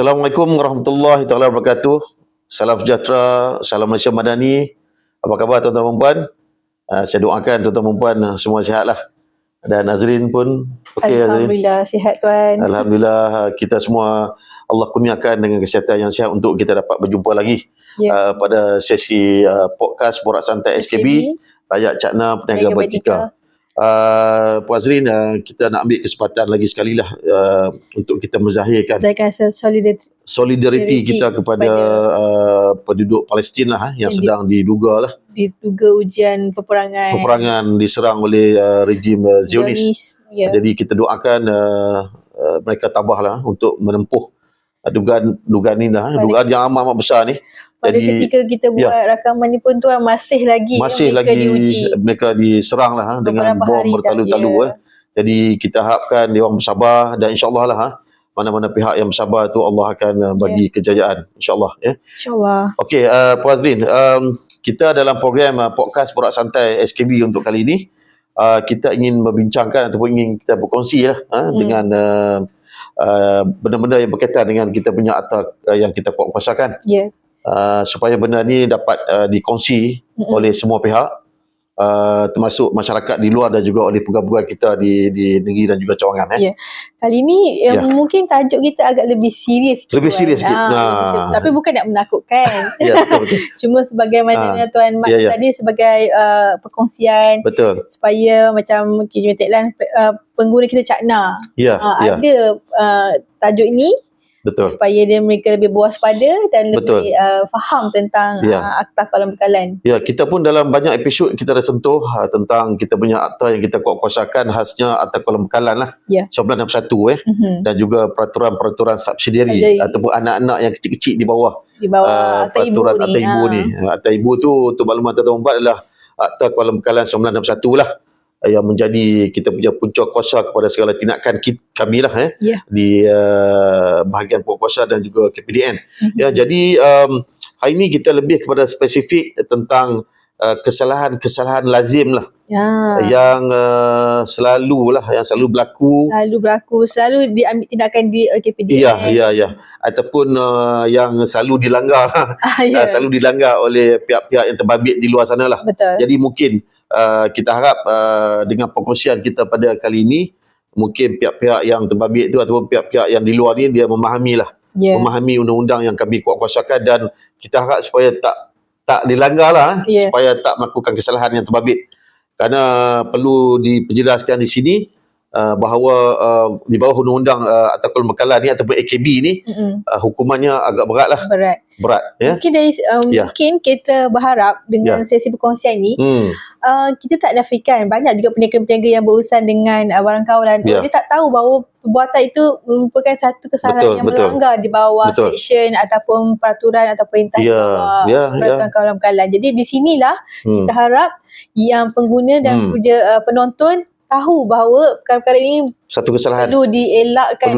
Assalamualaikum warahmatullahi taala wabarakatuh. Salam sejahtera, salam Malaysia Madani. Apa khabar tuan-tuan dan puan? Saya doakan tuan-tuan dan puan semua sihatlah. Dan Azrin pun okey. Alhamdulillah sihat tuan. Alhamdulillah kita semua Allah kurniakan dengan kesihatan yang sihat untuk kita dapat berjumpa lagi pada sesi podcast Borak Santai SKB Rakyat Cakna Peniaga Batika. Puan Azrin, kita nak ambil kesempatan lagi sekali lah untuk kita menzahirkan solidariti kita kepada penduduk Palestin lah yang sedang diduga ujian peperangan diserang oleh rejim Zionis. Jadi kita doakan mereka tabahlah untuk menempuh dugaan ni lah, dugaan yang amat besar ni. Pada ketika kita buat rakaman ni pun tuan masih lagi diuji. Mereka diserang lah dengan bom bertalu-talu. Jadi kita harapkan dia orang bersabar dan insyaAllah lah mana-mana pihak yang bersabar tu Allah akan bagi kejayaan insyaAllah. InsyaAllah. Okey, Puan Azrin, kita dalam program podcast Borak Santai SKB untuk kali ini, kita ingin membincangkan ataupun ingin kita berkongsi lah dengan benda-benda yang berkaitan dengan kita punya akta yang kita kuasakan. Supaya benda ni dapat dikongsi oleh semua pihak, termasuk masyarakat di luar dan juga oleh pegawai kita di negeri dan juga cawangan. Kali ni mungkin tajuk kita agak lebih serius sikit. Lebih serius sikit. Tapi bukan nak menakutkan. Betul. Cuma sebagaimana Tuan Mat tadi sebagai perkongsian. Betul. Supaya macam tagline pengguna kita cakna. Ada tajuk ini. Betul. Supaya mereka lebih berwaspada dan lebih faham tentang akta kawalan bekalan. Kita pun dalam banyak episod kita dah sentuh tentang kita punya akta yang kita kuasakan, khasnya akta kawalan bekalan lah. 1961 dan juga peraturan-peraturan subsidiari ataupun anak-anak yang kecil-kecil di bawah peraturan akta ibu ni. Akta ibu tu untuk makluman tuan-tuan adalah akta kawalan bekalan 1961 lah, yang menjadi kita punya punca kuasa kepada segala tindakan kami lah di bahagian pokok kuasa dan juga KPDN. Jadi hari ini kita lebih kepada spesifik tentang kesalahan-kesalahan lazim lah yang selalu berlaku, selalu diambil tindakan di KPDN. Ataupun yang selalu dilanggar selalu dilanggar oleh pihak-pihak yang terbabit di luar sana lah. Jadi mungkin kita harap dengan perkongsian kita pada kali ini, mungkin pihak-pihak yang terbabit itu ataupun pihak-pihak yang di luar ni dia memahami memahami undang-undang yang kami kuasakan, dan kita harap supaya tak dilanggar lah, supaya tak melakukan kesalahan yang terbabit. Kerana perlu diperjelaskan di sini bahawa di bawah undang-undang akta kawalan bekalan ni ataupun AKB ni, hukumannya agak berat lah. Berat. Mungkin mungkin kita berharap dengan sesi perkongsian ni, kita tak nafikan banyak juga peniaga-peniaga yang berurusan dengan barang kawalan tu, dia tak tahu bahawa perbuatan itu merupakan satu kesalahan yang melanggar di bawah seksyen ataupun peraturan atau perintah peraturan kawalan bekalan. Jadi di sinilah kita harap yang pengguna dan penonton tahu bahawa perkara ini satu kesalahan perlu dielakkan.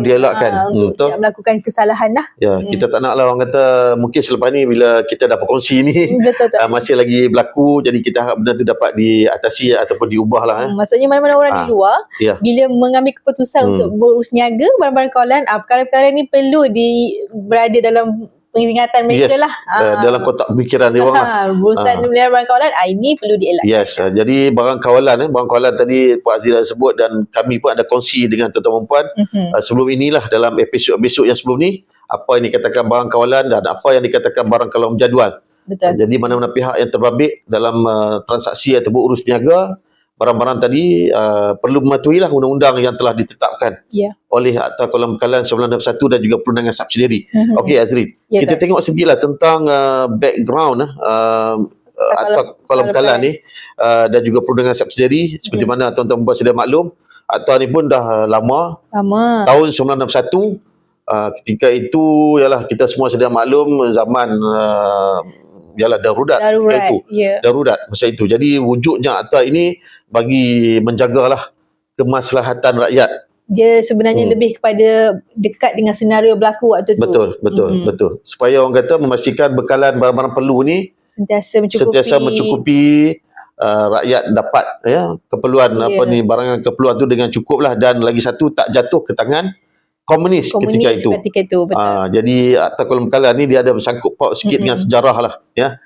Untuk tidak melakukan kesalahan lah. Kita tak nak lah orang kata mungkin selepas ni bila kita dah berkongsi ni masih lagi berlaku, jadi kita harap benda tu dapat diatasi ataupun diubah lah. Maksudnya mana-mana orang di luar bila mengambil keputusan untuk berurus niaga barang-barang kawalan, perkara-perkara ni perlu berada dalam peringatan mereka lah. Dalam kotak pemikiran dia orang lah. Berurusan dengan barang kawalan, ini perlu dielakkan. Jadi barang kawalan tadi Pak Azira sebut dan kami pun ada kongsi dengan tuan-tuan perempuan sebelum inilah, dalam episod-episod yang sebelum ni, apa yang dikatakan barang kawalan dan apa yang dikatakan barang kawalan berjadual. Jadi mana-mana pihak yang terbabit dalam transaksi ataupun urus niaga barang-barang tadi perlu mematuhilah undang-undang yang telah ditetapkan oleh Akta Kawalan Bekalan 1961 dan juga perundangan subsidiari. Okey Azrin, kita tengok segilah tentang background Akta Kawalan Bekalan ni dan juga perundangan subsidiari. Seperti mana tuan-tuan sudah maklum, akta ni pun dah lama. Tahun 1961. Ketika itu kita semua sudah maklum zaman darurat masa itu. Jadi wujudnya akta ini bagi menjagalah kemaslahatan rakyat. Dia sebenarnya lebih kepada dekat dengan senario berlaku waktu tu. Betul. Supaya orang kata memastikan bekalan barang-barang perlu ni sentiasa mencukupi rakyat dapat keperluan barang keperluan tu dengan cukup lah, dan lagi satu tak jatuh ke tangan komunis ketika itu. Betul. Jadi Akta Kuala Bekalan ni dia ada bersangkut paut sikit dengan sejarah lah, ya.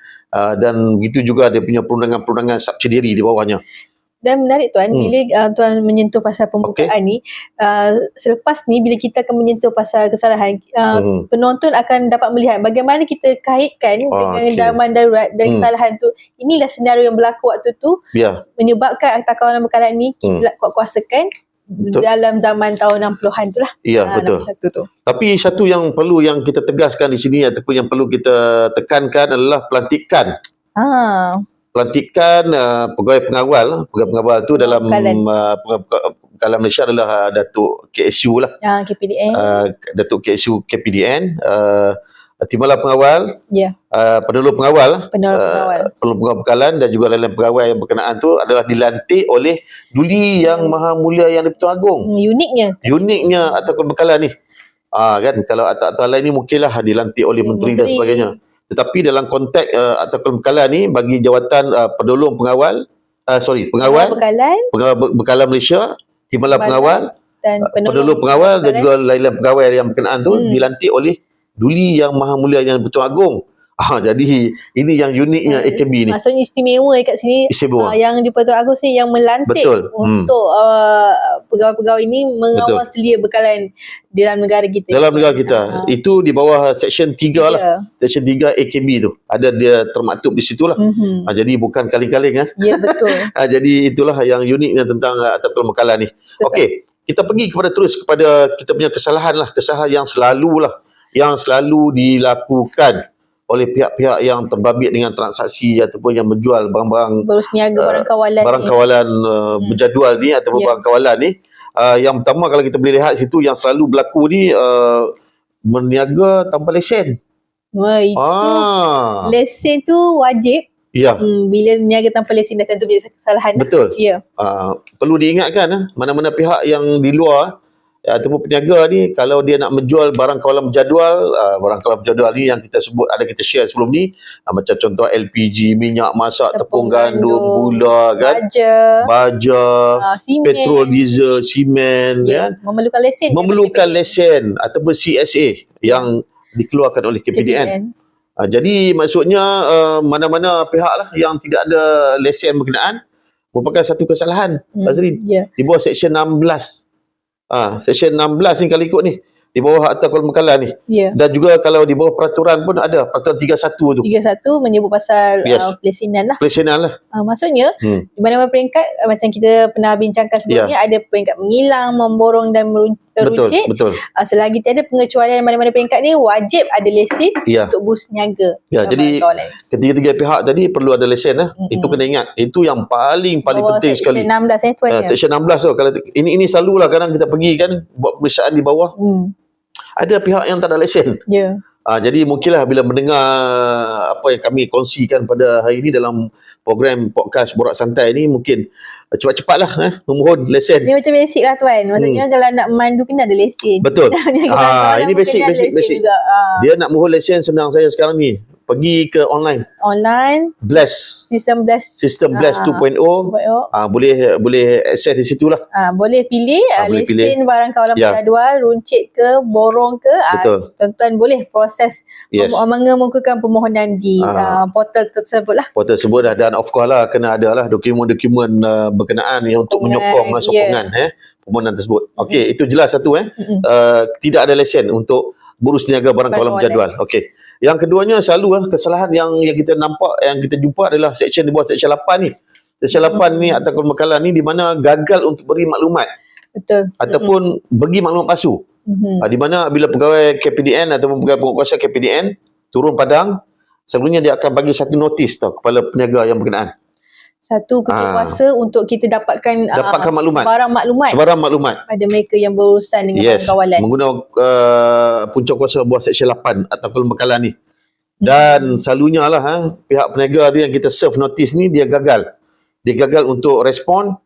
Dan begitu juga dia punya perundangan-perundangan subsidiary di bawahnya. Dan menarik Tuan, bila Tuan menyentuh pasal pembukaan ni, selepas ni bila kita akan menyentuh pasal kesalahan, penonton akan dapat melihat bagaimana kita kaitkan dengan dalaman darurat dan kesalahan tu. Inilah senario yang berlaku waktu tu, menyebabkan Akta Kuala Bekalan ni kuat-kuasakan dalam zaman tahun 60-an tu lah. Ya, betul. Tu. Tapi satu yang perlu yang kita tegaskan di sini ataupun yang perlu kita tekankan adalah pelantikan. Pelantikan pegawai pengawal tu dalam Bekalan Malaysia adalah Datuk KSU lah. KPDN. Datuk KSU KPDN, Timbalan Pengawal, Penolong Pengawal, Penolong Bekalan dan juga lain-lain pegawai yang berkenaan tu adalah dilantik oleh Duli Yang Maha Mulia Yang di-Pertuan Agong. Uniknya Akta Kuala Bekalan ni. Kan kalau akta-akta lain ni mungkinlah dilantik oleh menteri dan sebagainya. Tetapi dalam konteks Akta Kuala Bekalan ni bagi jawatan Penolong Pengawal, Pengawal Bekalan Malaysia, Timbalan Pengawal dan Penolong Pengawal dan juga lain-lain pegawai yang berkenaan tu dilantik oleh Duli Yang Maha Mulia Yang di-Pertuan Agong. Jadi ini yang uniknya AKB ni. Maksudnya istimewa kat sini. Yang di-Pertuan Agong sini yang melantik untuk pegawai-pegawai ini mengawal selia bekalan dalam negara kita. Itu di bawah Seksyen 3 lah. Seksyen 3 AKB tu. Ada dia termaktub di situ lah. Jadi bukan kaling-kaling. Ya, betul. Jadi itulah yang uniknya tentang Akta Kuala Bekalan ni. Okey, kita pergi terus kepada kita punya kesalahan yang selalu dilakukan oleh pihak-pihak yang terbabit dengan transaksi ataupun yang menjual barang-barang berniaga, barang kawalan berjadual ni ataupun barang kawalan ni. Yang pertama kalau kita boleh lihat situ yang selalu berlaku ni berniaga tanpa lesen. Itu lesen tu wajib. Bila berniaga tanpa lesen dah tentu menjadi kesalahan. Betul. Perlu diingatkan mana-mana pihak yang di luar ataupun peniaga ni kalau dia nak menjual barang kawalan berjadual, barang kawalan berjadual ni yang kita sebut, ada kita share sebelum ni, macam contoh LPG, minyak masak, tepung gandum, gula kan, baja, petrol, diesel, simen kan, memerlukan lesen ataupun CSA yang dikeluarkan oleh KPDN. Jadi maksudnya mana-mana pihak lah yang tidak ada lesen berkenaan merupakan satu kesalahan, Azrin, di bawah Seksyen 16. Seksyen 16 ni kalau ikut ni di bawah Akta Kuala Bekalan ni. Dan juga kalau di bawah peraturan pun ada peraturan 31 tu. 31 menyebut pasal pelesenan lah. Maksudnya di mana-mana peringkat macam kita pernah bincangkan sebelum ni, ada peringkat mengilang, memborong dan teruncit. Betul. Selagi tiada pengecualian mana-mana peringkat ni, wajib ada lesen untuk berniaga. Jadi ketiga-tiga pihak tadi perlu ada lesen lah. Itu kena ingat. Itu yang paling penting sekali. Seksyen 16 Seksyen 16 tu. Kalau ini selalulah kadang kita pergi kan buat pemeriksaan di bawah. Ada pihak yang tak ada lesen. Jadi mungkinlah bila mendengar apa yang kami kongsikan pada hari ini dalam program podcast Borak Santai ni, mungkin cepat-cepatlah memohon lesen. Ni macam basic lah Tuan. Maksudnya kalau nak memandu kena ada lesen. Betul. Ini basic. Dia nak mohon lesen senang saya sekarang ni. Pergi ke online. Blast. Sistem Blast 2.0. Boleh akses di situlah. Boleh pilih lesen barang kawalan berjadual, runcit ke, borong ke. Tuan-tuan boleh proses mengemukakan permohonan di portal tersebut lah. Portal tersebut dah, dan of course lah kena ada lah dokumen-dokumen berkenaan yang untuk menyokong sokongan permohonan tersebut. Okey, itu jelas satu tidak ada lesen untuk berus niaga barang kawalan berjadual. Okey. Yang keduanya selalu kesalahan yang kita nampak, yang kita jumpa adalah seksyen di bawah Seksyen 8 ni. Seksyen 8 ni Akta Kuala Bekalan ni di mana gagal untuk beri maklumat. Betul. Ataupun bagi maklumat palsu. Di mana bila pegawai KPDN ataupun pegawai penguatkuasa KPDN turun padang, sebelumnya dia akan bagi satu notis kepada peniaga yang berkenaan. Satu penguasa untuk kita dapatkan maklumat. Sebarang maklumat pada mereka yang berurusan dengan kawalan. Menggunakan punca kuasa bawah Seksyen 8 atau Kuala Bekalan ni. Dan selalunya lah pihak peniaga dia yang kita serve notis ni dia gagal. Dia gagal untuk respon.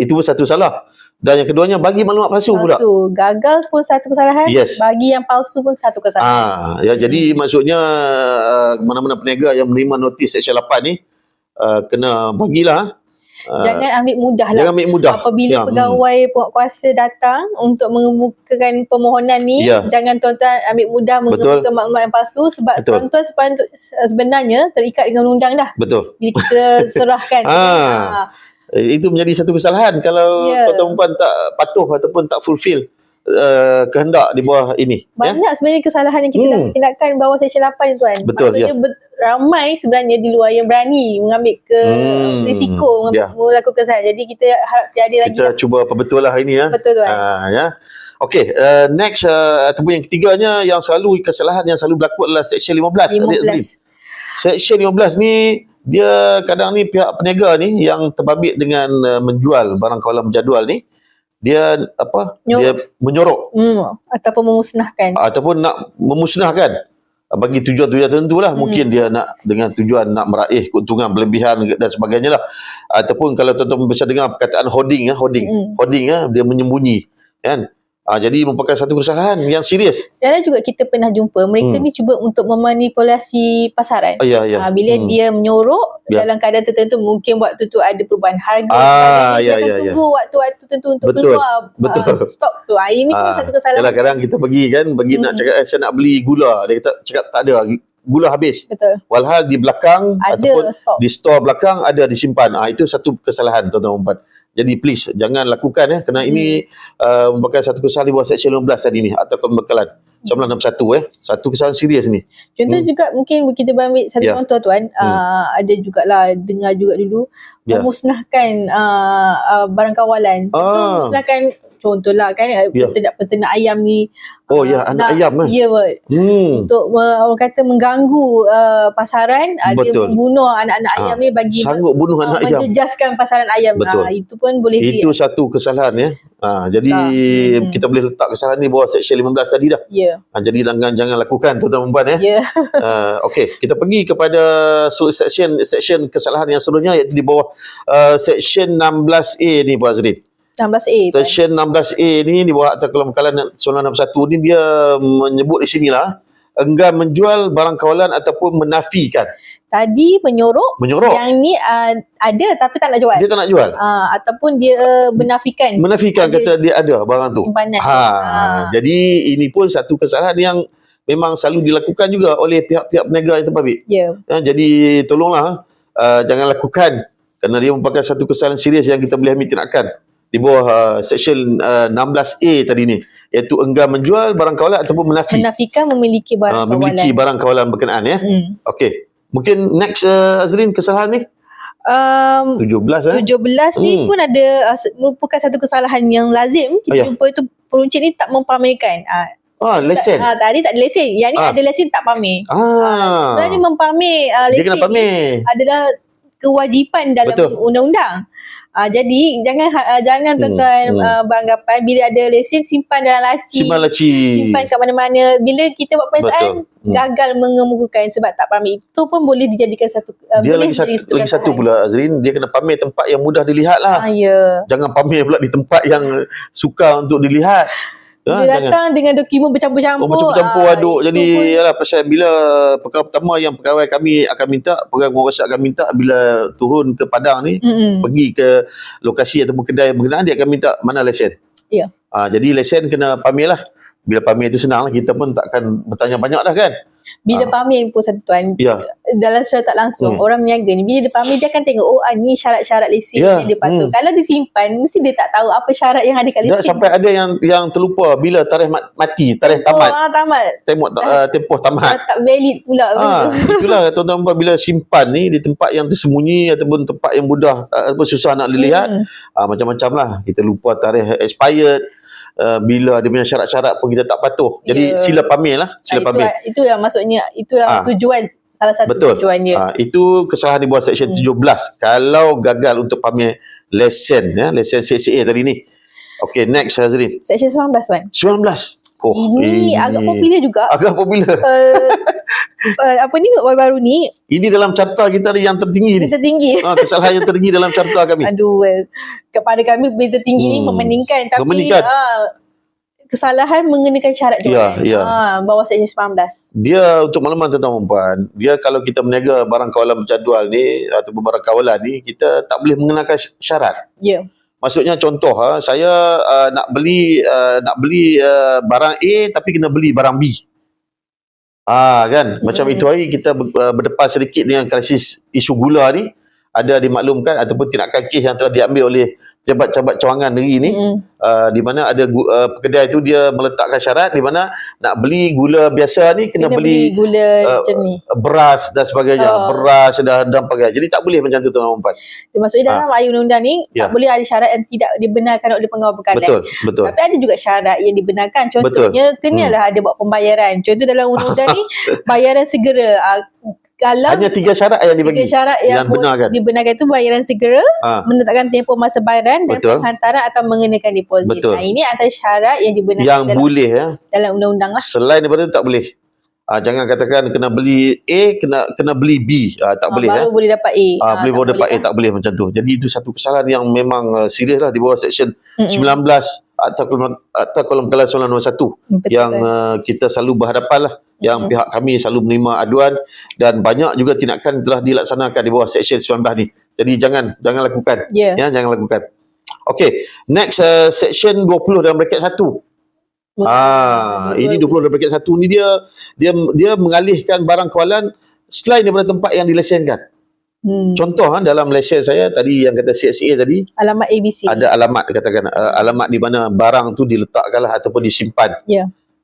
Itu pun satu salah. Dan yang keduanya bagi maklumat palsu pula. Gagal pun satu kesalahan. Bagi yang palsu pun satu kesalahan. Jadi maksudnya mana-mana peniaga yang menerima notis Seksyen 8 ni kena bagilah Jangan ambil mudah lah. Jangan ambil mudah. Apabila pegawai penguatkuasa datang untuk mengemukakan permohonan ni, jangan tuan-tuan ambil mudah mengemukakan maklumat yang palsu, sebab tuan-tuan sebenarnya terikat dengan undang dah. Betul. Bila kita serahkan. Itu menjadi satu kesalahan kalau tuan-tuan tak patuh ataupun tak fulfill kehendak di bawah ini. Banyak sebenarnya kesalahan yang kita dah tindakan bawah Seksyen 8 ni tuan. Betul. Maksudnya ramai sebenarnya di luar yang berani mengambil risiko melakukan kesalahan. Jadi kita harap tiada lagi. Kita cuba perbetul lah ini ya. Betul tuan. Okey, next ataupun yang ketiganya yang selalu kesalahan yang selalu berlaku adalah Seksyen 15. Seksyen 15 ni dia kadang ni pihak peniaga ni yang terbabit dengan menjual barang kawalan berjadual ni, dia dia menyorok ataupun memusnahkan ataupun nak memusnahkan bagi tujuan-tujuan tertentu lah. Mungkin dia nak dengan tujuan nak meraih keuntungan berlebihan dan sebagainya lah. Ataupun kalau tuan-tuan bisa dengar perkataan hoarding dia menyembunyi kan. Jadi merupakan satu kesalahan yang serius. Dan juga kita pernah jumpa mereka ni cuba untuk memanipulasi pasaran. Bila dia menyorok dalam keadaan tertentu, mungkin waktu tu ada perubahan harga. Dia akan tunggu waktu-waktu tertentu untuk keluar stok tu. Ini pun satu kesalahan. Kadang kita pergi nak cakap saya nak beli gula, dia cakap tak ada, gula habis. Betul. Walhal di belakang ada ataupun stok. Di store belakang ada disimpan. Itu satu kesalahan tuan-tuan dan puan. Jadi please jangan lakukan kerana ini merupakan satu kesalahan di bawah Seksyen 15 tadi ni atau pembekalan 1961 satu kesalahan serius ni. Contoh juga mungkin kita ambil satu contoh tuan, ada jugalah dengar juga dulu memusnahkan barang kawalan. Memusnahkan contohlah kan peternak ayam ni. Anak ayam untuk orang kata mengganggu pasaran, dia membunuh anak-anak ayam ni bagi sanggup bunuh anak ayam, menjejaskan pasaran ayam. Itu pun boleh itu satu kesalahan jadi kita boleh letak kesalahan ni bawah Seksyen 15 tadi dah. Jadi jangan lakukan tuan-tuan dan puan Okey, kita pergi kepada seksyen kesalahan yang seterusnya iaitu di bawah Seksyen 16A ni Puan Azrin. 16A. Seksyen 16A ni di bawah Akta Kawalan Bekalan 1961 ni dia menyebut di sinilah enggan menjual barang kawalan ataupun menafikan. Tadi menyorok. Yang ni ada tapi tak nak jual. Dia tak nak jual. Ataupun dia menafikan. Kata dia ada barang tu. Simpanan. Jadi ini pun satu kesalahan yang memang selalu dilakukan juga oleh pihak-pihak peniaga yang terbabit. Jadi tolonglah jangan lakukan kerana dia merupakan satu kesalahan serius yang kita boleh ambil tindakan di bawah Seksyen 16A tadi ni, iaitu enggan menjual barang kawalan ataupun menafikan memiliki barang kawalan. Memiliki barang kawalan berkenaan Okey. Mungkin next Azrin kesalahan ni 17 ni pun ada merupakan satu kesalahan yang lazim kita jumpa, itu peruncit ni tak mempamerkan lesen. Tadi tak ada lesen. Yang ni ada lesen tak pamer. Sebenarnya mempamer lesen dia kena pamer adalah kewajipan dalam undang-undang. Jadi jangan tuan-tuan beranggapan bila ada lesen simpan dalam laci. Simpan kat mana-mana. Bila kita buat pemeriksaan gagal mengemukakan sebab tak pamer, itu pun boleh dijadikan satu dia lagi satu pula Azrin, dia kena pamer tempat yang mudah dilihat lah. Jangan pamer pula di tempat yang sukar untuk dilihat. Dia datang dengan dokumen bercampur-campur. Aduk. Jadi yalah, pasal bila perkara pertama yang pegawai kami akan minta, pegawai pengurusan akan minta bila turun ke Padang ni, pergi ke lokasi ataupun kedai berkenaan, dia akan minta mana lesen. Jadi lesen kena pamer lah. Bila pamer itu senang lah, kita pun takkan bertanya banyak dah kan. Bila pamer pun satu tuan, dalam secara tak langsung orang meniaga ni, bila dia pamer dia akan tengok ni syarat-syarat lesen dia patut. Kalau disimpan mesti dia tak tahu apa syarat yang ada kat lesen. Sampai ada yang terlupa bila tarikh mati, tarikh tamat. Tempoh tamat. Tak valid pula. Itulah tuan-tuan bila simpan ni di tempat yang tersembunyi ataupun tempat yang mudah ataupun susah nak dilihat, macam-macam lah. Kita lupa tarikh expired. Bila dia punya syarat-syarat pun kita tak patuh. Jadi sila pamer lah. Itu yang maksudnya, itulah tujuan, salah satu tujuan dia. Itu kesalahan di bawah Seksyen 17. Kalau gagal untuk pamer lesen, lesen CCA tadi ni. Okey, next Azrin. Seksyen 19 kan? 19. Ini agak popular juga. Agak popular. Baru-baru ni. Ini dalam carta kita yang tertinggi ni. Tertinggi. Kesalahan yang tertinggi dalam carta kami. Kepada kami tertinggi ni membandingkan. Tapi kesalahan mengenakan syarat tu Ya, kan. ya. Bawah Seksyen 19. Dia untuk makluman tuan-tuan dan puan, dia kalau kita berniaga barang kawalan berjadual ni ataupun barang kawalan ni, kita tak boleh mengenakan syarat. Ya. Maksudnya contoh, saya nak beli barang A tapi kena beli barang B. Kan? Macam itu hari kita berdepan sedikit dengan krisis isu gula ni. Ada dimaklumkan ataupun tindakan kes yang telah diambil oleh pejabat-pejabat cawangan negeri ni, di mana ada pekedai tu dia meletakkan syarat di mana nak beli gula biasa ni kena beli gula jernih, beras dan sebagainya, beras dan sebagainya. Jadi tak boleh macam tu tuan-tuan. Maksudnya dalam ayat undang-undang ni tak boleh ada syarat yang tidak dibenarkan oleh pengawal bekalan. Betul. Tapi ada juga syarat yang dibenarkan. Contohnya kenalah ada buat pembayaran. Contoh dalam undang-undang ni bayaran segera. Kalau hanya 3 syarat yang dibagi. 3 syarat yang dibenarkan itu bayaran segera, menetapkan tempoh masa bayaran dan penghantaran atau mengenakan deposit. Ini antara syarat yang dibenarkan yang boleh dalam undang-undang lah. Selain daripada itu tak boleh. Jangan katakan kena beli A, kena beli B. Tak boleh. Baru boleh dapat A. Boleh dapat A, tak boleh macam tu. Jadi itu satu kesalahan yang memang serius lah di bawah Seksyen 19 Akta Kawalan Bekalan 1991 yang kita selalu berhadapan lah. Yang pihak kami selalu menerima aduan dan banyak juga tindakan telah dilaksanakan di bawah Seksyen 19 ni. Jadi jangan lakukan. Jangan lakukan. Okey, next Seksyen 20 dalam bracket 1. Ini 20 dalam bracket 1 ni dia mengalihkan barang kawalan selain daripada tempat yang dilesenkan. Contoh dalam lesen saya tadi yang kata CSA tadi, alamat ABC. Ada alamat, katakan alamat di mana barang tu diletakkanlah ataupun disimpan.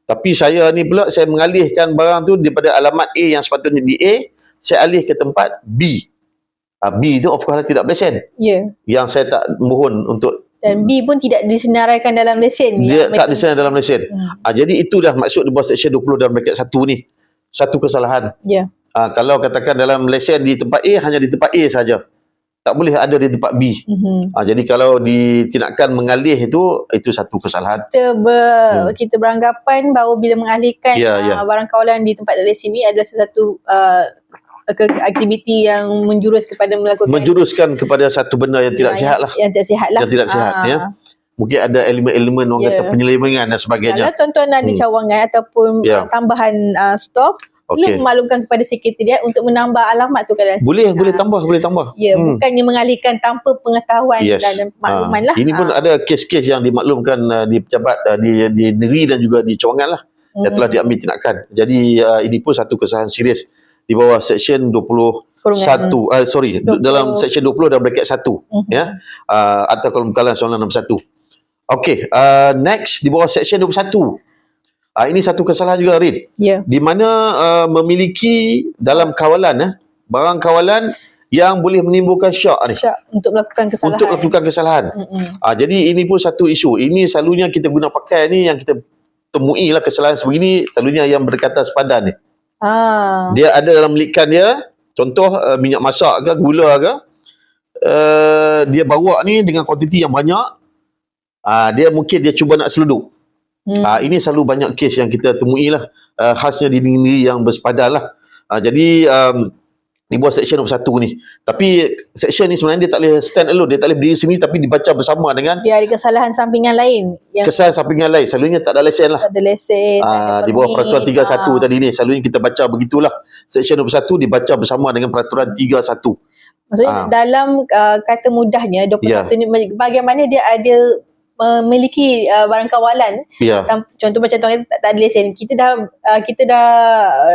Tapi saya ni pula saya mengalihkan barang tu daripada alamat A yang sepatutnya di A, saya alih ke tempat B. B tu of course tidak berlesen. Yang saya tak mohon untuk, dan B pun tidak disenaraikan dalam lesen. Dia tak disenaraikan dalam lesen. Jadi itu dah maksud di bawah Seksyen 20 dalam bracket 1 ni. Satu kesalahan. Kalau katakan dalam lesen di tempat A, hanya di tempat A saja. Tak boleh ada di tempat B. Jadi kalau ditindakan mengalih itu satu kesalahan. Kita beranggapan bahawa bila mengalihkan barang kawalan di tempat lesen ini adalah sesuatu aktiviti yang menjuruskan kepada satu benda yang tidak sihat lah. Yang tidak sihat Mungkin ada elemen-elemen orang kata penyelewengan dan sebagainya. Kalau tuan-tuan ada cawangan ataupun tambahan stok, perlu memaklumkan kepada sekretariat untuk menambah alamat tu kalau boleh tambah. Bukannya mengalihkan tanpa pengetahuan dan makluman lah. Ini pun ada kes-kes yang dimaklumkan di pejabat di negeri dan juga di cawangan lah yang telah diambil tindakan. Jadi ini pun satu kesalahan serius di bawah Seksyen 21 dalam Seksyen 20 dalam bracket 1 Akta Kawalan Bekalan 1961. Okey, next di bawah Seksyen 21. Ini satu kesalahan juga, Rin. Di mana memiliki dalam kawalan barang kawalan yang boleh menimbulkan syak ni. Untuk melakukan kesalahan. Jadi ini pun satu isu. Ini selalunya kita guna pakai ni yang kita temui lah kesalahan sebegini, selalunya yang berdekatan sepadan ni. Dia ada dalam likan dia, contoh minyak masak ke, gula ke, dia bawa ni dengan kuantiti yang banyak. Dia cuba nak seluduk. Ini selalu banyak kes yang kita temui lah, khasnya di negeri yang bersepadan lah. Jadi di bawah Seksyen 21 ni. Tapi Seksyen ni sebenarnya dia tak boleh stand alone, dia tak boleh berdiri sendiri, tapi dibaca bersama dengan dia ada kesalahan sampingan lain. Kesalahan sampingan lain, selalunya tak ada lesen lah. Tak ada lesen. Di bawah Peraturan 31 tadi ni, selalunya kita baca begitulah. Seksyen 21 dibaca bersama dengan Peraturan 31. Maksudnya dalam kata mudahnya 21 ni bagaimana dia ada memiliki barang kawalan. Contoh macam tuan tak ada lesen, kita dah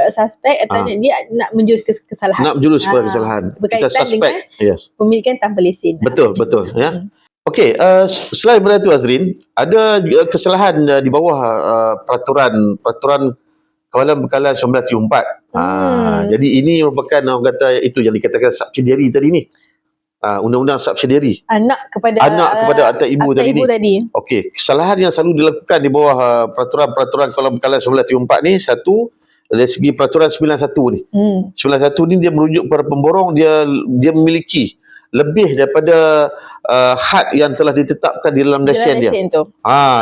suspek atau dia nak menjurus kesalahan. Nak menjurus kepada kesalahan. Berkaitan kita suspek dengan pemilikan tanpa lesen. Betul. Okey, selain daripada itu Azrin, ada kesalahan di bawah peraturan Kawalan Bekalan 1974. Jadi ini merupakan orang kata itu yang dikatakan subsidiary tadi ni. Undang-undang subsidiary. Anak kepada atas ibu tadi ni. Okey, kesalahan yang selalu dilakukan di bawah peraturan Kawalan Bekalan 1974 ni, satu dari segi peraturan 91 ni. 91 ni dia merujuk kepada pemborong, dia memiliki lebih daripada had yang telah ditetapkan di dalam lesen dia.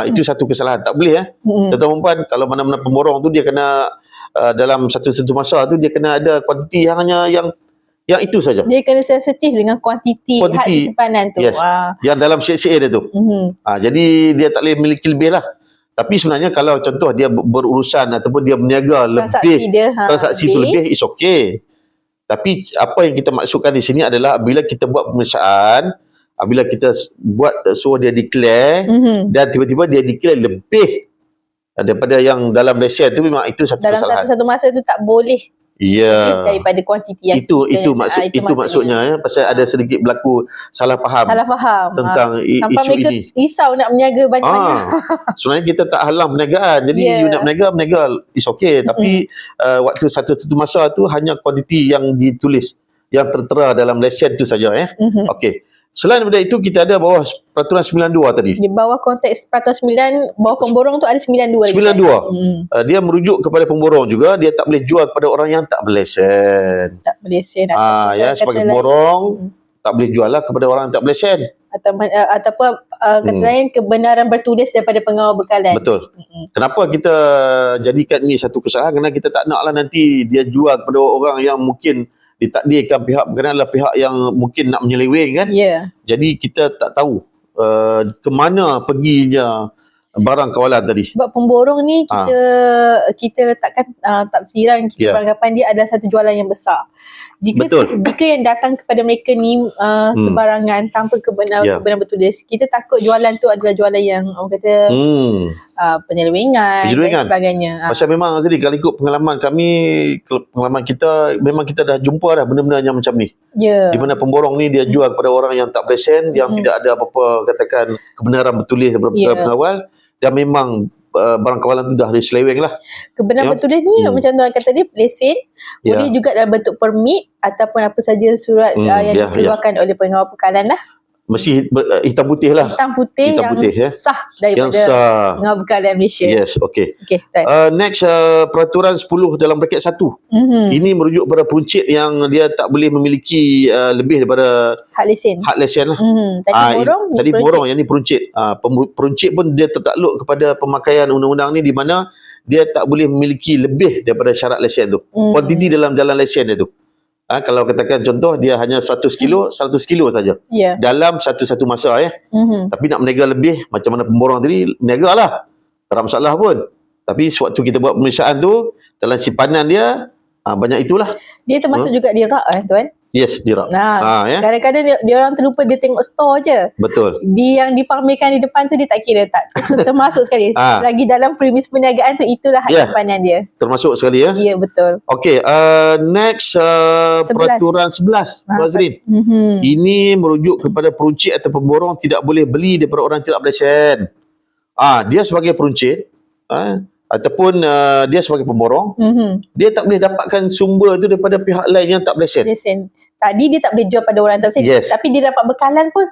Itu satu kesalahan. Tak boleh tuan-tuan, kalau mana-mana pemborong tu dia kena dalam satu masa tu dia kena ada kuantiti yang hanya yang itu saja. Dia kena sensitif dengan kuantiti had simpanan tu. Yang dalam CCA dia tu. Jadi dia tak boleh memiliki lebih lah. Tapi sebenarnya kalau contoh dia berurusan ataupun dia berniaga transaksi itu lebih, is okay. Tapi apa yang kita maksudkan di sini adalah bila kita buat pemeriksaan, bila kita suruh dia declare dan tiba-tiba dia declare lebih daripada yang dalam lesen tu, memang itu satu kesalahan. Dalam satu masa tu tak boleh daripada kuantiti yang itu maksudnya pasal ada sedikit berlaku salah faham tentang isu mereka ini. Risau nak berniaga banyak-banyak. Sebenarnya kita tak halang perniagaan. Jadi you nak berniaga is okay. Tapi waktu satu masa tu hanya kuantiti yang ditulis, yang tertera dalam lesen tu saja. Okey. Selain daripada itu, kita ada bawah peraturan 92 tadi. Di bawah konteks peraturan 9, bawah pemborong tu ada 92 lagi. 92. Dia merujuk kepada pemborong juga. Dia tak boleh jual kepada orang yang tak berlesen. Tak berlesen. Sebagai pemborong, tak boleh jual lah kepada orang yang tak berlesen. Ataupun kata lain, kebenaran bertulis daripada pengawal bekalan. Betul. Kenapa kita jadikan ini satu kesalahan? Kerana kita tak naklah nanti dia jual kepada orang yang mungkin ditakdirkan pihak berkenaan adalah pihak yang mungkin nak menyeleweng kan. Jadi kita tak tahu ke mana perginya barang kawalan tadi. Sebab pemborong ni kita letakkan tafsiran kita beranggapan dia adalah satu jualan yang besar. Jika yang datang kepada mereka ni sebarangan tanpa kebenaran bertulis, kita takut jualan tu adalah jualan yang orang kata penyelewengan dan sebagainya. Pasal memang tadi kalau ikut pengalaman kami, pengalaman kita, memang kita dah jumpa dah benda-benda yang macam ni. Di mana pemborong ni dia jual kepada orang yang tak berlesen, yang tidak ada apa-apa katakan kebenaran bertulis daripada pengawal, dan memang barang kawalan tu dah diseleweng lah. Kebenaran bertulis ni macam tuan kata dia lesen, boleh juga dalam bentuk permit ataupun apa saja surat yang dikeluarkan oleh pengawal bekalan lah. Mesti hitam putih lah. Hitam putih yang sah daripada pengawal bekalan Malaysia. Yes, okay. Next, peraturan 10 dalam bracket 1. Ini merujuk pada peruncit yang dia tak boleh memiliki lebih daripada hak lesen lah. Tadi pemborong, yang ni peruncit. Peruncit pun dia tertakluk kepada pemakaian undang-undang ni, di mana dia tak boleh memiliki lebih daripada syarat lesen tu. Kuantiti dalam jalan lesen dia tu. Kalau katakan contoh dia hanya 100 kilo saja dalam satu masa tapi nak berniaga lebih, macam mana pemborong tadi, berniaga lah, tak ada masalah pun. Tapi sewaktu kita buat pemeriksaan tu, dalam simpanan dia banyak itulah. Dia termasuk juga di rak tuan. Yes, di rak. Kadang-kadang dia orang terlupa, dia tengok store je. Betul. Yang dipamerkan di depan tu dia tak kira, tak termasuk sekali. Lagi dalam premis perniagaan tu, itulah hak simpanan dia. Termasuk sekali ya. Ya, betul. Okey, next peraturan 11 Nazrin. Ini merujuk kepada peruncit atau pemborong tidak boleh beli daripada orang tidak berlesen. Dia sebagai peruncit ataupun dia sebagai pemborong, dia tak boleh dapatkan sumber tu daripada pihak lain yang tak berlesen. Tadi dia tak boleh jual pada orang tak berlesen, tapi dia dapat bekalan pun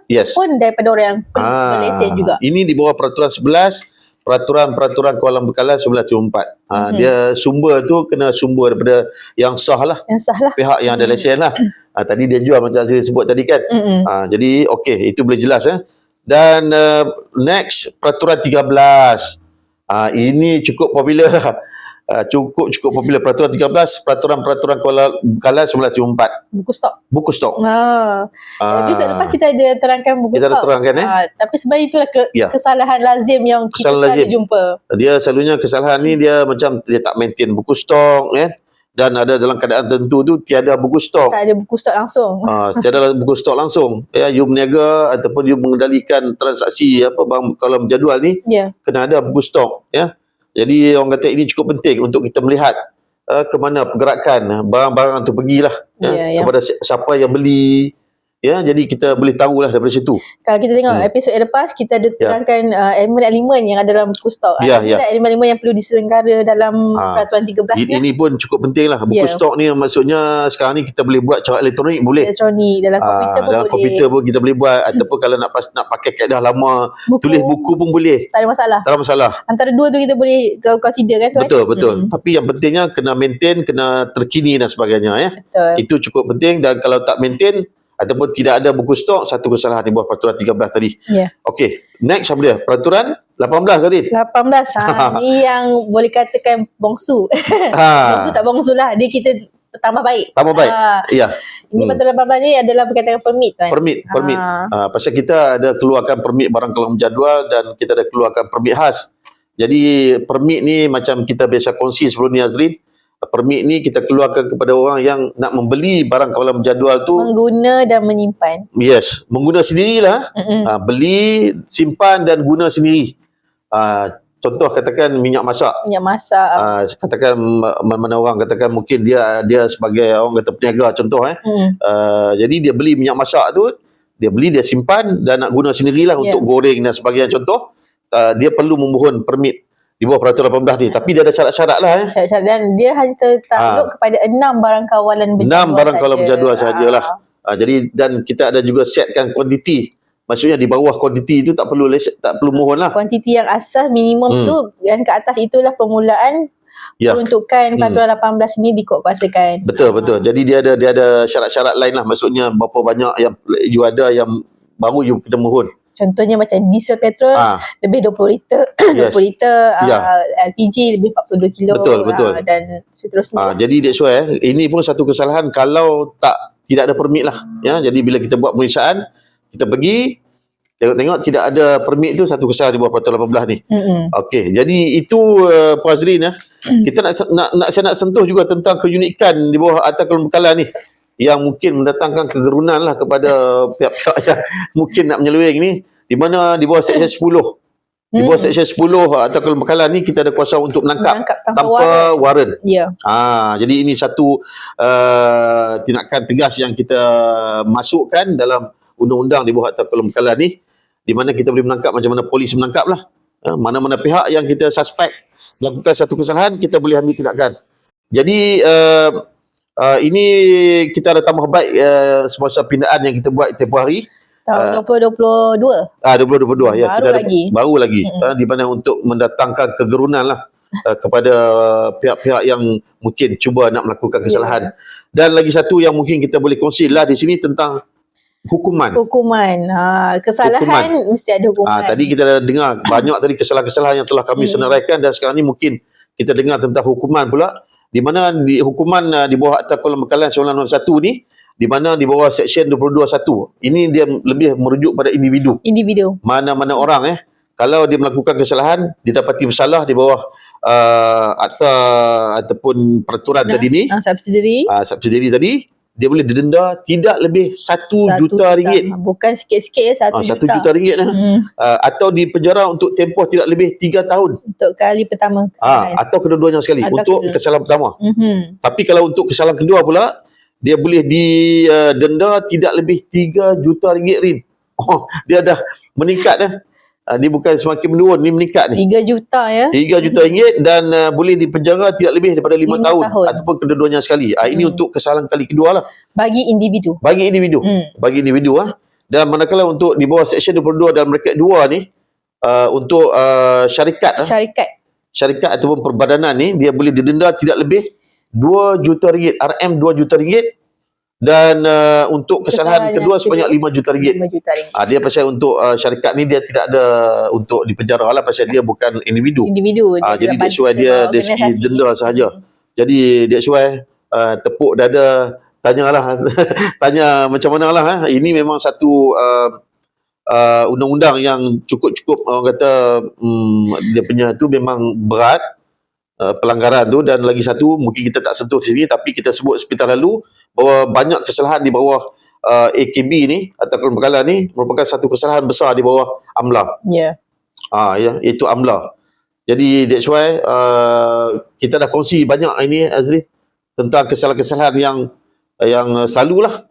daripada orang yang berlesen juga. Ini di bawah peraturan 11, peraturan kawalan bekalan 1974. Dia sumber tu kena sumber daripada yang sah lah. Pihak yang ada lesen lah. Tadi dia jual macam Azri sebut tadi kan. Jadi okey, itu boleh jelas. Dan next, peraturan 13. Ini cukup popular lah. Cukup popular. Peraturan 13, peraturan kawalan bekalan 1974. Buku stok. Episod lepas kita ada terangkan buku stok. Kita ada terangkan tapi sebenarnya itulah kesalahan lazim yang kita selalu jumpa. Dia selalunya kesalahan ni dia macam dia tak maintain buku stok dan ada dalam keadaan tertentu tu tiada buku stok. Tak ada buku stok langsung. Tiada buku stok langsung. You berniaga ataupun you mengendalikan transaksi bank kalau berjadual ni, kena ada buku stok. Jadi orang kata ini cukup penting untuk kita melihat ke mana pergerakan barang-barang tu pergilah kepada siapa yang beli. Jadi kita boleh tahulah daripada situ. Kalau kita tengok episod yang lepas, kita ada terangkan elemen-elemen yang ada dalam buku stok. Ada elemen-elemen yang perlu diselenggara dalam peraturan 13 ni. Ini pun cukup penting lah. Buku stok ni maksudnya sekarang ni kita boleh buat cara elektronik, boleh. Elektronik, dalam komputer pun dalam boleh. Komputer pun kita boleh buat. Ataupun kalau nak pakai kaedah lama, tulis buku pun boleh. Tak ada masalah. Tak ada masalah. Antara dua tu kita boleh consider kan tuan? Betul. Tapi yang pentingnya kena maintain, kena terkini dan sebagainya. Betul. Itu cukup penting. Dan kalau tak maintain ataupun tidak ada buku stok, satu kesalahan di bawah peraturan 13 tadi. Okey, next apa dia? Peraturan 18 tadi. 18. Ni yang boleh katakan bongsu. Bongsu tak bongsu lah. Dia kita tambah baik. Ini peraturan 18 ni adalah berkaitan dengan permit kan? Permit. Pasal kita ada keluarkan permit barang kawalan berjadual dan kita ada keluarkan permit khas. Jadi permit ni macam kita biasa kongsi sebelum ni Azrin, permit ni kita keluarkan kepada orang yang nak membeli barang kawalan berjadual tu, mengguna dan menyimpan. Yes, mengguna sendirilah. Beli, simpan dan guna sendiri. Contoh katakan minyak masak. Katakan mana orang katakan mungkin dia sebagai orang kata peniaga contoh jadi dia beli minyak masak tu, dia beli, dia simpan dan nak guna sendirilah untuk goreng dan sebagainya contoh. Dia perlu memohon permit di bawah peraturan 18 ni, tapi dia ada syarat-syarat lah syarat-syarat, dan dia hanya takluk kepada 6 barang kawalan berjadual 6 barang kawalan berjadual sahajalah. Jadi dan kita ada juga setkan kuantiti. Maksudnya di bawah kuantiti itu tak perlu mohon lah. Kuantiti yang asas minimum tu dan ke atas itulah permulaan peruntukan peraturan 18 ini dikuatkuasakan. Betul. Jadi dia ada syarat-syarat lain lah. Maksudnya berapa banyak yang you ada yang baru you kena mohon. Contohnya macam diesel petrol lebih 20 liter, 20 liter, LPG lebih 42 kilo. Betul. Dan seterusnya. Jadi that's why ini pun satu kesalahan kalau tidak ada permit lah. Jadi bila kita buat pemeriksaan, kita pergi tengok tidak ada permit tu, satu kesalahan di bawah peraturan 18 ni. Okey, jadi itu Puan Azrin kita saya nak sentuh juga tentang keunikan di bawah Akta Keluaran Bekalan ni yang mungkin mendatangkan kegerunan lah kepada pihak-pihak yang mungkin nak menyeleweng ni, di mana di bawah Seksyen 10. Di bawah Seksyen 10 Akta Keluaran Bekalan ni kita ada kuasa untuk menangkap tanpa waran. Jadi ini satu tindakan tegas yang kita masukkan dalam undang-undang di bawah Akta Keluaran Bekalan ni, di mana kita boleh menangkap macam mana polis menangkap lah. Mana-mana pihak yang kita suspek melakukan satu kesalahan, kita boleh ambil tindakan. Jadi ini kita ada tambah baik semasa pindaan yang kita buat tempoh hari. Tahun 2022. 2022 ya. Kita baru lagi. Di mana untuk mendatangkan kegerunan lah kepada pihak-pihak yang mungkin cuba nak melakukan kesalahan. Dan lagi satu yang mungkin kita boleh kongsi lah di sini tentang hukuman. Kesalahan mesti ada hukuman. Tadi kita dah dengar banyak tadi kesalahan-kesalahan yang telah kami senaraikan, dan sekarang ni mungkin kita dengar tentang hukuman pula, di mana hukuman di bawah Akta Keluaran Bekalan 1991 ni, di mana di bawah Seksyen 22.1 ini dia lebih merujuk pada individu. Mana-mana orang kalau dia melakukan kesalahan, didapati bersalah di bawah akta ataupun peraturan tadi ni, subsidiary tadi, dia boleh didenda tidak lebih 1 juta ringgit. Bukan sikit-sikit 1 juta ringgit atau dipenjara untuk tempoh tidak lebih 3 tahun. Untuk kali pertama. Atau kedua-duanya sekali untuk kesalahan pertama. Tapi kalau untuk kesalahan kedua pula, dia boleh didenda tidak lebih 3 juta ringgit Rin. Dia dah meningkat dia bukan semakin menurun, ni meningkat ni. 3 juta 3 juta ringgit dan boleh dipenjara tidak lebih daripada 5 tahun ataupun kedua-duanya sekali. Ini untuk kesalahan kali kedua lah. Bagi individu. Bagi individu Dan manakala untuk di bawah Seksyen 22 dalam bracket 2 ni, untuk syarikat ataupun perbadanan ni, dia boleh didenda tidak lebih 2 juta ringgit, RM 2 juta ringgit. Dan untuk kesalahan kedua sebanyak 5 juta ringgit. Dia pasal untuk syarikat ni dia tidak ada untuk dipenjara lah, pasal dia bukan individu. Jadi that's why dia dari segi denda sahaja. Jadi that's why tepuk dada, tanyalah tanya macam mana lah. Ini memang satu undang-undang yang cukup orang kata dia punya tu memang berat pelanggaran tu. Dan lagi satu mungkin kita tak sentuh di sini, tapi kita sebut sebentar lalu bahawa banyak kesalahan di bawah AKB ni atau Keluaran Bekalan ni merupakan satu kesalahan besar di bawah AMLA. Itu AMLA. Jadi that's why kita dah kongsi banyak ini Azri tentang kesalahan-kesalahan yang selalulah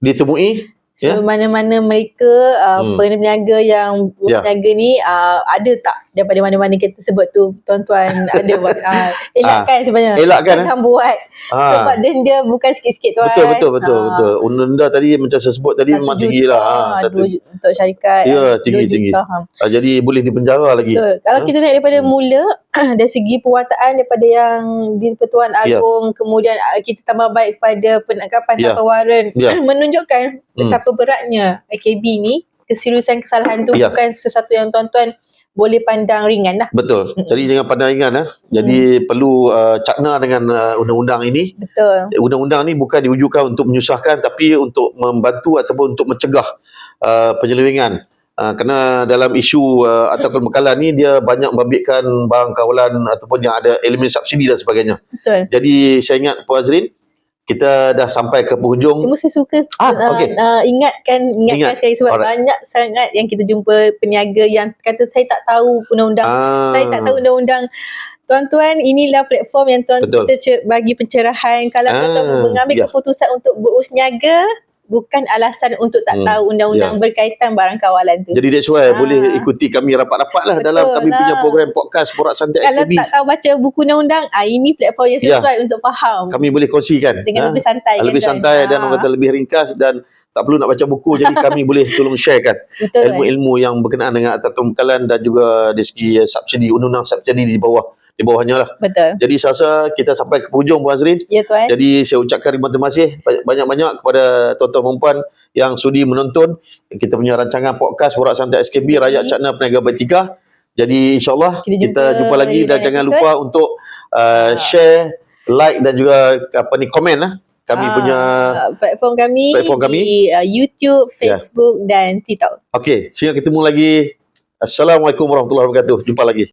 ditemui. Mana-mana mereka peniaga yang berniaga ni ada tak daripada mana-mana kita sebut tu, tuan-tuan ada elakkan sebenarnya. Jangan buat sebab denda bukan sikit-sikit tuan. Betul. Denda tadi macam saya sebut tadi memang tinggi lah. Untuk syarikat tinggi. Jadi boleh dipenjara lagi. Kalau kita lihat daripada mula dari segi perwataan daripada yang di Pertuan Agong, kemudian kita tambah baik kepada penangkapan tanpa waran, menunjukkan betapa beratnya AKB ni. Keseriusan kesalahan tu bukan sesuatu yang tuan-tuan boleh pandang ringan lah. Betul. Jadi jangan pandang ringan Jadi perlu cakna dengan undang-undang ini. Betul. Undang-undang ni bukan diwujudkan untuk menyusahkan, tapi untuk membantu ataupun untuk mencegah penyelewengan Kerana dalam isu atau pembekalan ni dia banyak membabitkan barang kawalan ataupun yang ada elemen subsidi dan sebagainya. Betul. Jadi saya ingat Puan Azrin, kita dah sampai ke penghujung. Cuma saya suka ingatkan sekali sebab banyak sangat yang kita jumpa peniaga yang kata saya tak tahu undang-undang. Saya tak tahu undang-undang. Tuan-tuan, inilah platform yang kita bagi pencerahan. Kalau tuan-tuan mengambil keputusan untuk berurus niaga, bukan alasan untuk tak tahu undang-undang berkaitan barang kawalan tu. Jadi that's why boleh ikuti kami rapat-rapat lah dalam kami punya program podcast Borak Santai SKB. Kalau tak tahu baca buku undang-undang, ini platform yang sesuai untuk faham. Kami boleh kongsikan dengan lebih santai lebih santai dan orang kata lebih ringkas dan tak perlu nak baca buku. Jadi kami boleh tolong sharekan ilmu-ilmu yang berkenaan dengan atau pembekalan dan juga dari segi subsidi, undang-undang subsidi di bawahnya lah. Betul. Jadi saya rasa kita sampai ke hujung Puan Azrin. Ya tuan. Jadi saya ucapkan terima kasih banyak-banyak kepada tuan-tuan dan puan yang sudi menonton kita punya rancangan podcast Borak Santai SKB Rakyat Cakna Peniaga Bertiga. Jadi insyaAllah kita jumpa lagi dan jangan lupa untuk share, like dan juga komen lah. Kami punya platform kami di YouTube, Facebook dan TikTok. Okey, sehingga ketemu lagi. Assalamualaikum warahmatullahi wabarakatuh. Jumpa lagi.